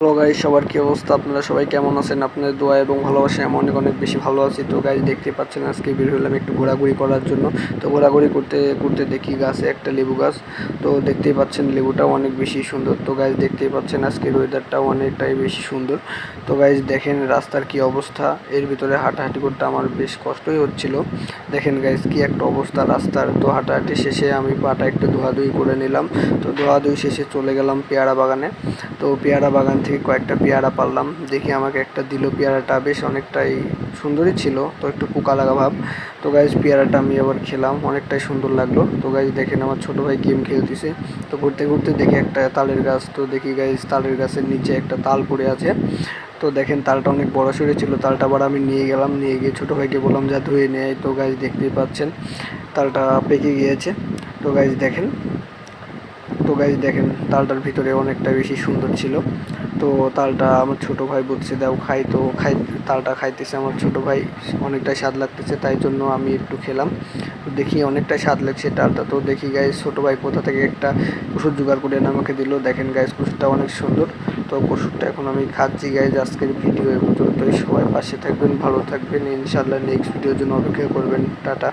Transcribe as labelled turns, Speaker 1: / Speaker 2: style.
Speaker 1: Hello guys, সবার কি অবস্থা? আপনারা সবাই কেমন আছেন? আপনাদের দোয়া এবং ভালোবাসায় আমি অনেক অনেক বেশি ভালো আছি। তো গাইস, দেখতে পাচ্ছেন আজকে বের হলাম একটু ঘোরাঘুরি করার জন্য। তো ঘোরাঘুরি করতে করতে দেখি গাছে একটা লেবু গাছ। তো দেখতেই পাচ্ছেন লেবুটাও অনেক বেশি সুন্দর। তো গাইস, দেখতেই পাচ্ছেন আজকের ওয়েদারটাও অনেকটাই বেশি সুন্দর। তো গাইস, দেখেন রাস্তার কি অবস্থা। এর ভিতরে হাঁটাহাঁটি করতে আমার বেশ কষ্টই হচ্ছিল। দেখেন গাইস, কি একটা অবস্থা রাস্তার। তো হাঁটাহাঁটি শেষে আমি পাটা একটু ধোয়াধুয়ি করে নিলাম। তো ধোয়াধুয়ি শেষে চলে গেলাম পেয়ারা বাগানে। তো পেয়ারা বাগান থেকে কয়েকটা পেয়ারা পারলাম। দেখি আমাকে একটা দিল। পেয়ারাটা বেশ অনেকটাই সুন্দরই ছিল, তো একটু পোকা লাগা ভাব। তো গাইজ, পেয়ারাটা আমি আবার খেলাম, অনেকটাই সুন্দর লাগলো। তো গাইজ, দেখেন আমার ছোটো ভাই গেম খেলতেছে। তো ঘুরতে ঘুরতে দেখি একটা তালের গাছ। তো দেখি গাইজ, তালের গাছের নিচে একটা তাল পড়ে আছে। তো দেখেন তালটা অনেক বড় সড়ো ছিল। তালটা আবার আমি নিয়ে গেলাম, নিয়ে গিয়ে ছোটো ভাইকে বললাম যা ধুয়ে নেয়। তো গাইজ, দেখতেই পাচ্ছেন তালটা পেকে গিয়েছে। তো গাইজ দেখেন তো গাইজ দেখেন তালটার ভিতরে অনেকটা বেশি সুন্দর ছিল। তো তালটা আমার ছোটো ভাই বলছে দাও খাই। তো তালটা খাইতেছে আমার ছোটো ভাই। অনেকটাই স্বাদ লাগতেছে, তাই জন্য আমি একটু খেলাম। তো দেখি অনেকটাই স্বাদ লাগছে তালটা। তো দেখি গাইজ, ছোটো ভাই কোথা থেকে একটা ওষুধ জোগাড় করে এনে আমাকে দিল। দেখেন গাইজ, ওষুধটা অনেক সুন্দর। তো ওষুধটা এখন আমি খাচ্ছি। গাইজ, আজকের ভিডিও এ পর্যন্তই। সবাই পাশে থাকবেন, ভালো থাকবেন। ইনশাআল্লাহ নেক্সট ভিডিওর জন্য অপেক্ষা করবেন। টাটা।